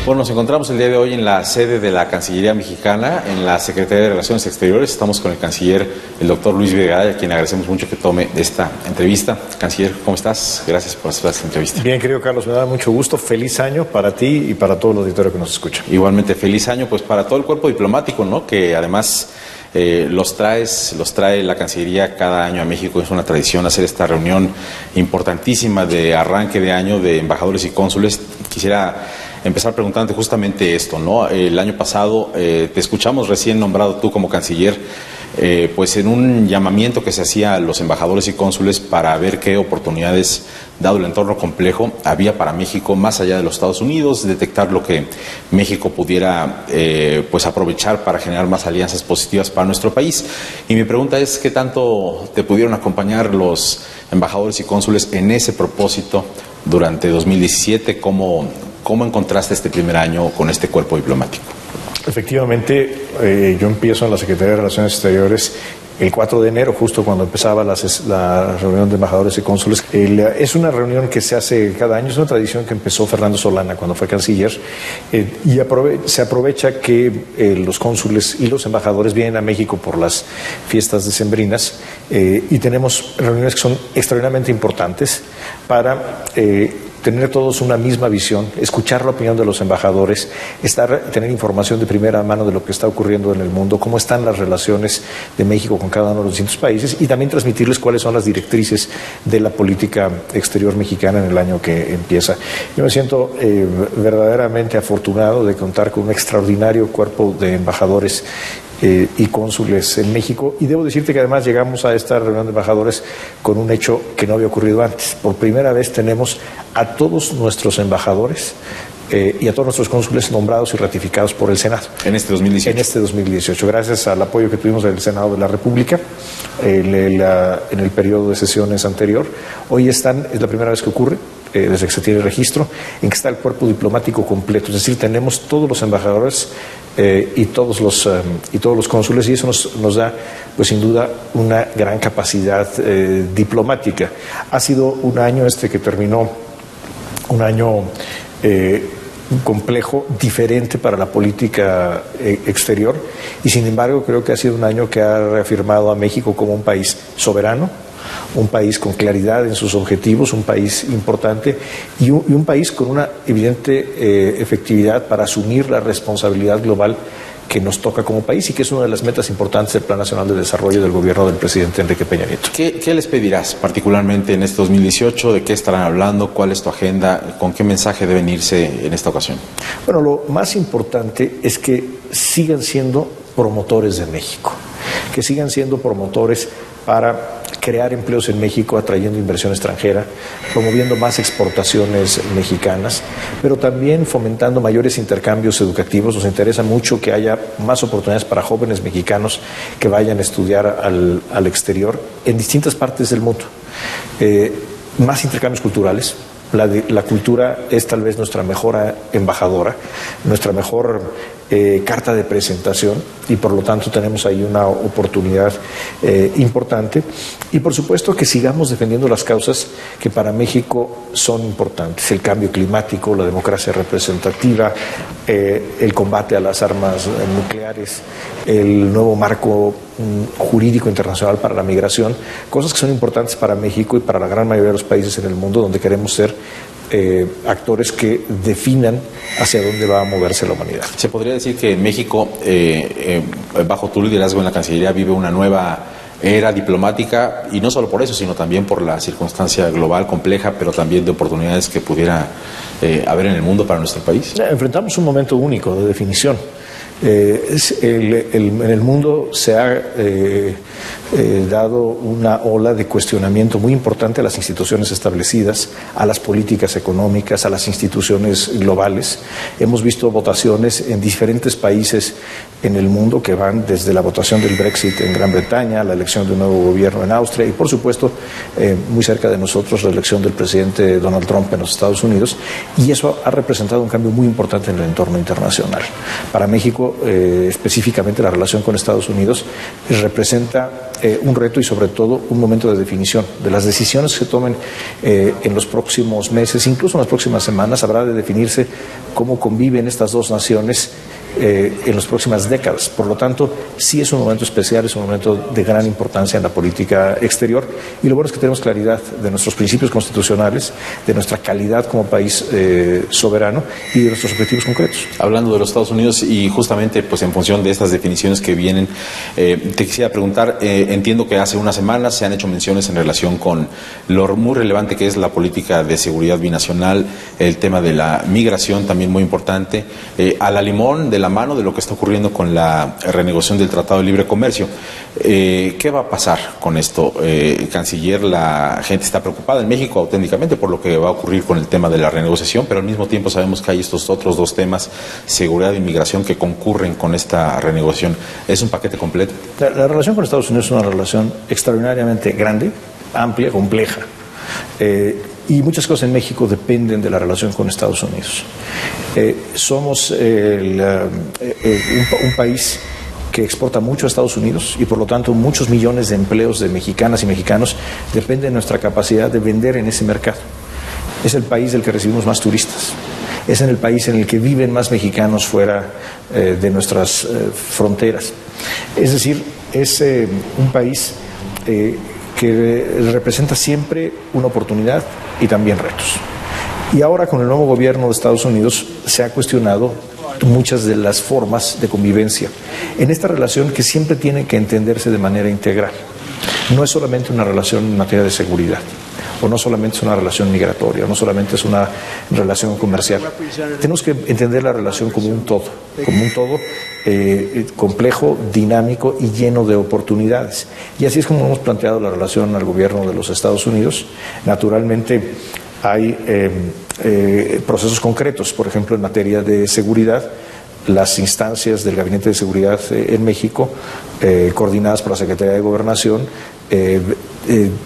Bueno, nos encontramos el día de hoy en la sede de la Cancillería Mexicana, en la Secretaría de Relaciones Exteriores. Estamos con el canciller, el doctor Luis Videgaray, a quien agradecemos mucho que tome esta entrevista. Canciller, ¿cómo estás? Gracias por aceptar esta entrevista. Bien, querido Carlos, me da mucho gusto. Feliz año para ti y para todo el auditorio que nos escucha. Igualmente, feliz año pues para todo el cuerpo diplomático, ¿no? Que además los trae la Cancillería cada año a México. Es una tradición hacer esta reunión importantísima de arranque de año de embajadores y cónsules. Quisiera empezar preguntándote justamente esto, ¿no? El año pasado te escuchamos recién nombrado tú como canciller, pues en un llamamiento que se hacía a los embajadores y cónsules para ver qué oportunidades, dado el entorno complejo, había para México más allá de los Estados Unidos, detectar lo que México pudiera pues aprovechar para generar más alianzas positivas para nuestro país. Y mi pregunta es, ¿qué tanto te pudieron acompañar los embajadores y cónsules en ese propósito durante 2017? ¿Cómo encontraste este primer año con este cuerpo diplomático? Efectivamente, yo empiezo en la Secretaría de Relaciones Exteriores el 4 de enero, justo cuando empezaba la reunión de embajadores y cónsules. Es una reunión que se hace cada año, es una tradición que empezó Fernando Solana cuando fue canciller, y se aprovecha que los cónsules y los embajadores vienen a México por las fiestas decembrinas, y tenemos reuniones que son extraordinariamente importantes para tener todos una misma visión, escuchar la opinión de los embajadores, tener información de primera mano de lo que está ocurriendo en el mundo, cómo están las relaciones de México con cada uno de los distintos países, y también transmitirles cuáles son las directrices de la política exterior mexicana en el año que empieza. Yo me siento verdaderamente afortunado de contar con un extraordinario cuerpo de embajadores y cónsules en México, y debo decirte que además llegamos a esta reunión de embajadores con un hecho que no había ocurrido antes. Por primera vez tenemos a todos nuestros embajadores y a todos nuestros cónsules nombrados y ratificados por el Senado. En este 2018. En este 2018, gracias al apoyo que tuvimos del Senado de la República en el periodo de sesiones anterior. Hoy es la primera vez que ocurre, desde que se tiene registro, en que está el cuerpo diplomático completo. Es decir, tenemos todos los embajadores y todos los cónsules, y eso nos da, pues sin duda, una gran capacidad diplomática. Ha sido un año que terminó, un año complejo, diferente para la política exterior, y sin embargo creo que ha sido un año que ha reafirmado a México como un país soberano, un país con claridad en sus objetivos, un país importante y un país con una evidente efectividad para asumir la responsabilidad global que nos toca como país, y que es una de las metas importantes del Plan Nacional de Desarrollo del gobierno del presidente Enrique Peña Nieto. ¿Qué les pedirás particularmente en este 2018? ¿De qué estarán hablando? ¿Cuál es tu agenda? ¿Con qué mensaje deben irse en esta ocasión? Bueno, lo más importante es que sigan siendo promotores de México, que sigan siendo promotores para crear empleos en México, atrayendo inversión extranjera, promoviendo más exportaciones mexicanas, pero también fomentando mayores intercambios educativos. Nos interesa mucho que haya más oportunidades para jóvenes mexicanos que vayan a estudiar al exterior en distintas partes del mundo. Más intercambios culturales. La cultura es tal vez nuestra mejor embajadora, nuestra mejor carta de presentación, y por lo tanto tenemos ahí una oportunidad importante. Y por supuesto que sigamos defendiendo las causas que para México son importantes: el cambio climático, la democracia representativa, el combate a las armas nucleares, el nuevo marco jurídico internacional para la migración, cosas que son importantes para México y para la gran mayoría de los países en el mundo donde queremos ser actores que definan hacia dónde va a moverse la humanidad. Se podría decir que México, bajo tu liderazgo en la Cancillería, vive una nueva era diplomática, y no solo por eso, sino también por la circunstancia global compleja, pero también de oportunidades que pudiera haber en el mundo para nuestro país. Enfrentamos un momento único de definición. En el mundo se ha dado una ola de cuestionamiento muy importante a las instituciones establecidas, a las políticas económicas, a las instituciones globales. Hemos visto votaciones en diferentes países en el mundo que van desde la votación del Brexit en Gran Bretaña, la elección de un nuevo gobierno en Austria y, por supuesto, muy cerca de nosotros, la elección del presidente Donald Trump en los Estados Unidos, y eso ha representado un cambio muy importante en el entorno internacional. Para México refirió específicamente a la relación con Estados Unidos, representa un reto y sobre todo un momento de definición de las decisiones que se tomen en los próximos meses, incluso en las próximas semanas. Habrá de definirse cómo conviven estas dos naciones en las próximas décadas. Por lo tanto, sí es un momento especial, es un momento de gran importancia en la política exterior, y lo bueno es que tenemos claridad de nuestros principios constitucionales, de nuestra calidad como país soberano y de nuestros objetivos concretos. Hablando de los Estados Unidos y justamente pues en función de estas definiciones que vienen, te quisiera preguntar, entiendo que hace unas semanas se han hecho menciones en relación con lo muy relevante que es la política de seguridad binacional, el tema de la migración también muy importante, a la limón de la mano de lo que está ocurriendo con la renegociación del Tratado de Libre Comercio. ¿Qué va a pasar con esto? Canciller, la gente está preocupada en México auténticamente por lo que va a ocurrir con el tema de la renegociación, pero al mismo tiempo sabemos que hay estos otros dos temas, seguridad e inmigración, que concurren con esta renegociación. ¿Es un paquete completo? La relación con Estados Unidos es una relación extraordinariamente grande, amplia, compleja. Y muchas cosas en México dependen de la relación con Estados Unidos. Somos un país que exporta mucho a Estados Unidos y por lo tanto muchos millones de empleos de mexicanas y mexicanos dependen de nuestra capacidad de vender en ese mercado. Es el país del que recibimos más turistas. Es en el país en el que viven más mexicanos fuera de nuestras fronteras. Es decir, es un país que representa siempre una oportunidad y también retos. Y ahora con el nuevo gobierno de Estados Unidos se ha cuestionado muchas de las formas de convivencia en esta relación que siempre tiene que entenderse de manera integral. No es solamente una relación en materia de seguridad, o no solamente es una relación migratoria, o no solamente es una relación comercial. Tenemos que entender la relación como un todo complejo, dinámico y lleno de oportunidades. Y así es como hemos planteado la relación al gobierno de los Estados Unidos. Naturalmente hay procesos concretos, por ejemplo, en materia de seguridad. Las instancias del Gabinete de Seguridad en México, coordinadas por la Secretaría de Gobernación,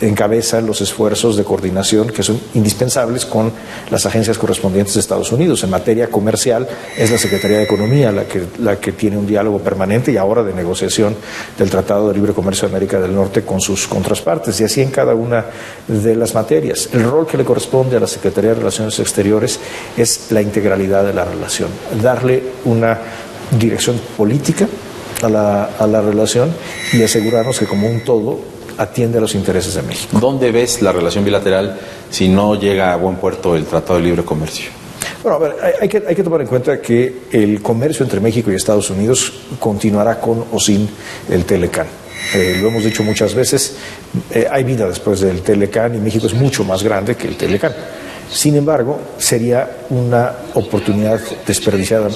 encabezan los esfuerzos de coordinación que son indispensables con las agencias correspondientes de Estados Unidos. En materia comercial es la Secretaría de Economía la que tiene un diálogo permanente y ahora de negociación del Tratado de Libre Comercio de América del Norte con sus contrapartes, y así en cada una de las materias. El rol que le corresponde a la Secretaría de Relaciones Exteriores es la integralidad de la relación, darle una dirección política a la relación y asegurarnos que como un todo atiende a los intereses de México. ¿Dónde ves la relación bilateral si no llega a buen puerto el Tratado de Libre Comercio? Bueno, a ver, hay que tomar en cuenta que el comercio entre México y Estados Unidos continuará con o sin el Telecán. Lo hemos dicho muchas veces, hay vida después del Telecán y México es mucho más grande que el Telecán. Sin embargo, sería una oportunidad desperdiciada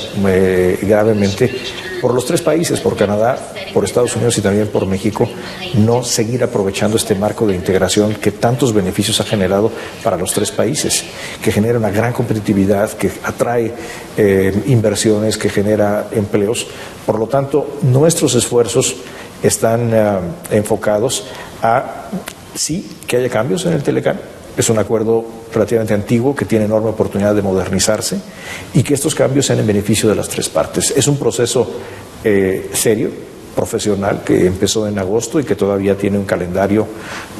gravemente por los tres países, por Canadá, por Estados Unidos y también por México, no seguir aprovechando este marco de integración que tantos beneficios ha generado para los tres países, que genera una gran competitividad, que atrae inversiones, que genera empleos. Por lo tanto, nuestros esfuerzos están enfocados a, sí, que haya cambios en el Telecán. Es un acuerdo relativamente antiguo que tiene enorme oportunidad de modernizarse y que estos cambios sean en beneficio de las tres partes. Es un proceso serio, profesional, que empezó en agosto y que todavía tiene un calendario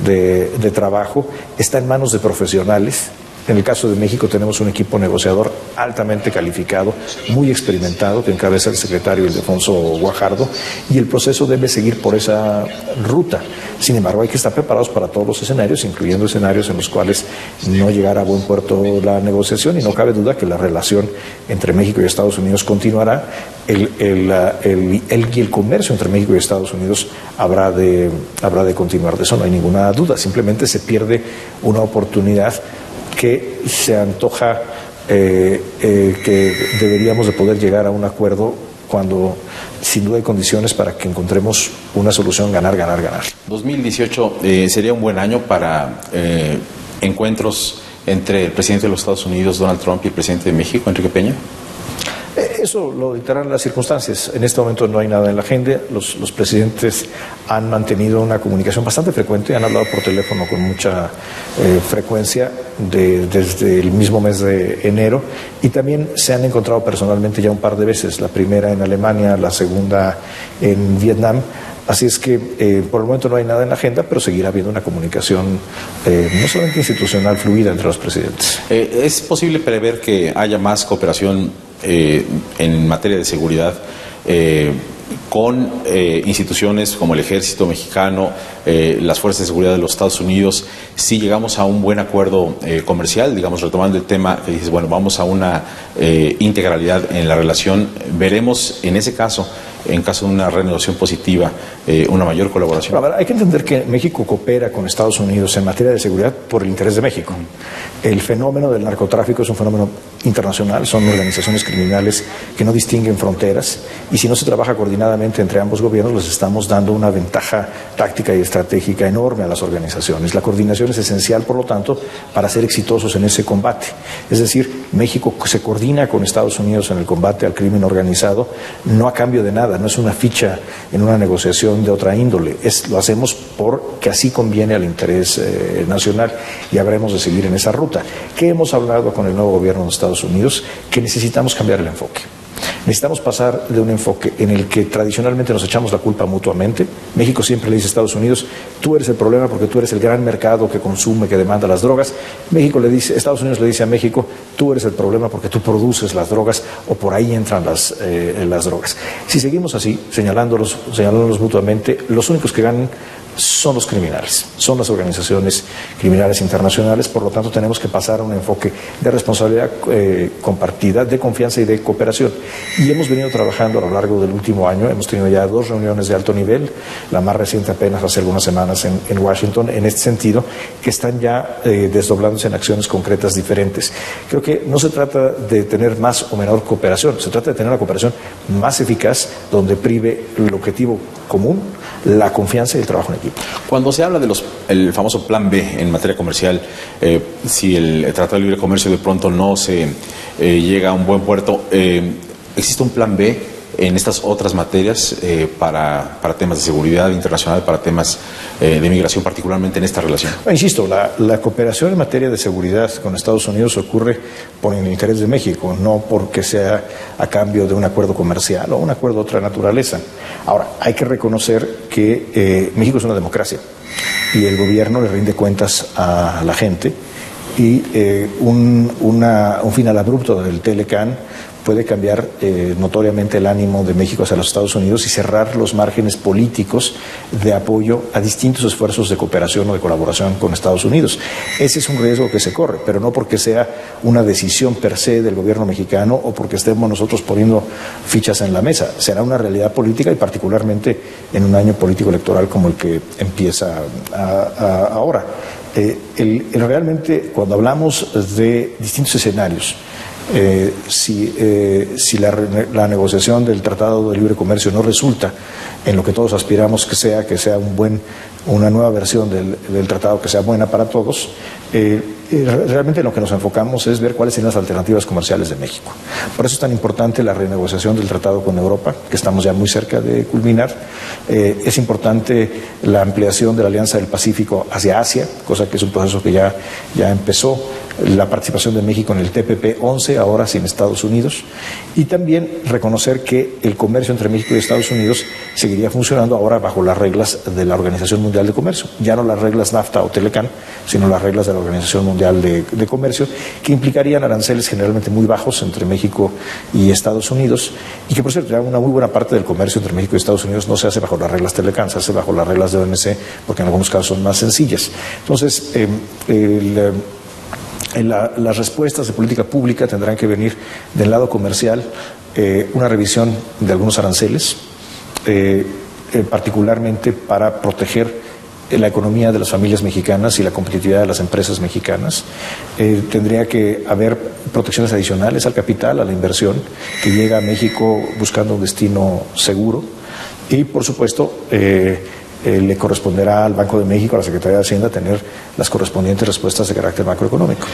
de trabajo. Está en manos de profesionales. En el caso de México tenemos un equipo negociador altamente calificado, muy experimentado, que encabeza el secretario Ildefonso Guajardo, y el proceso debe seguir por esa ruta. Sin embargo, hay que estar preparados para todos los escenarios, incluyendo escenarios en los cuales no llegará a buen puerto la negociación, y no cabe duda que la relación entre México y Estados Unidos continuará. El comercio entre México y Estados Unidos habrá de continuar, de eso no hay ninguna duda. Simplemente se pierde una oportunidad que se antoja que deberíamos de poder llegar a un acuerdo cuando sin duda hay condiciones para que encontremos una solución ganar. 2018 sería un buen año para encuentros entre el presidente de los Estados Unidos, Donald Trump, y el presidente de México, Enrique Peña. Eso lo dictarán las circunstancias. En este momento no hay nada en la agenda. Los presidentes han mantenido una comunicación bastante frecuente, han hablado por teléfono con mucha frecuencia desde el mismo mes de enero, y también se han encontrado personalmente ya un par de veces, la primera en Alemania, la segunda en Vietnam. Así es que por el momento no hay nada en la agenda, pero seguirá habiendo una comunicación no solamente institucional fluida entre los presidentes. ¿Es posible prever que haya más cooperación en materia de seguridad con instituciones como el Ejército Mexicano, las Fuerzas de Seguridad de los Estados Unidos, si llegamos a un buen acuerdo comercial, digamos, retomando el tema que dices, bueno, vamos a una integralidad en la relación, veremos en ese caso, en caso de una renegociación positiva, una mayor colaboración? Pero, hay que entender que México coopera con Estados Unidos en materia de seguridad por el interés de México. El fenómeno del narcotráfico es un fenómeno internacional, son organizaciones criminales que no distinguen fronteras, y si no se trabaja coordinadamente entre ambos gobiernos, les estamos dando una ventaja táctica y estratégica enorme a las organizaciones. La coordinación es esencial, por lo tanto, para ser exitosos en ese combate. Es decir, México se coordina con Estados Unidos en el combate al crimen organizado, no a cambio de nada, no es una ficha en una negociación de otra índole, lo hacemos porque así conviene al interés nacional, y habremos de seguir en esa ruta. ¿Qué hemos hablado con el nuevo gobierno de Estados Unidos? Que necesitamos cambiar el enfoque. Necesitamos pasar de un enfoque en el que tradicionalmente nos echamos la culpa mutuamente. México siempre le dice a Estados Unidos, tú eres el problema porque tú eres el gran mercado que consume, que demanda las drogas. Estados Unidos le dice a México, tú eres el problema porque tú produces las drogas, o por ahí entran las drogas. Si seguimos así, señalándolos mutuamente, los únicos que ganan son los criminales, son las organizaciones criminales internacionales. Por lo tanto, tenemos que pasar a un enfoque de responsabilidad compartida, de confianza y de cooperación. Y hemos venido trabajando a lo largo del último año, hemos tenido ya 2 reuniones de alto nivel, la más reciente apenas hace algunas semanas en Washington, en este sentido, que están ya desdoblándose en acciones concretas diferentes. Creo que no se trata de tener más o menor cooperación, se trata de tener una cooperación más eficaz, donde prive el objetivo común, la confianza y el trabajo en equipo. Cuando se habla del famoso plan B en materia comercial, si el Tratado de Libre Comercio de pronto no se llega a un buen puerto, ¿existe un plan B en estas otras materias para temas de seguridad internacional, para temas de migración, particularmente en esta relación? Insisto, la cooperación en materia de seguridad con Estados Unidos ocurre por el interés de México, no porque sea a cambio de un acuerdo comercial o un acuerdo de otra naturaleza. Ahora, hay que reconocer que México es una democracia y el gobierno le rinde cuentas a la gente, y un final abrupto del Telecán puede cambiar notoriamente el ánimo de México hacia los Estados Unidos y cerrar los márgenes políticos de apoyo a distintos esfuerzos de cooperación o de colaboración con Estados Unidos. Ese es un riesgo que se corre, pero no porque sea una decisión per se del gobierno mexicano o porque estemos nosotros poniendo fichas en la mesa. Será una realidad política, y particularmente en un año político electoral como el que empieza ahora. Realmente, cuando hablamos de distintos escenarios, si la negociación del Tratado de Libre Comercio no resulta en lo que todos aspiramos que sea una nueva versión del tratado que sea buena para todos, realmente en lo que nos enfocamos es ver cuáles son las alternativas comerciales de México. Por eso es tan importante la renegociación del tratado con Europa, que estamos ya muy cerca de culminar. Es importante la ampliación de la Alianza del Pacífico hacia Asia, cosa que es un proceso que ya empezó. La participación de México en el TPP-11, ahora sin Estados Unidos, y también reconocer que el comercio entre México y Estados Unidos seguiría funcionando ahora bajo las reglas de la Organización Mundial de Comercio, ya no las reglas NAFTA o Telecán, sino las reglas de la Organización Mundial de Comercio, que implicarían aranceles generalmente muy bajos entre México y Estados Unidos, y que, por cierto, ya una muy buena parte del comercio entre México y Estados Unidos no se hace bajo las reglas Telecán, se hace bajo las reglas de OMC, porque en algunos casos son más sencillas. Entonces, las respuestas de política pública tendrán que venir del lado comercial, una revisión de algunos aranceles, particularmente para proteger la economía de las familias mexicanas y la competitividad de las empresas mexicanas. Tendría que haber protecciones adicionales al capital, a la inversión, que llega a México buscando un destino seguro, y, por supuesto, le corresponderá al Banco de México, a la Secretaría de Hacienda, tener las correspondientes respuestas de carácter macroeconómico.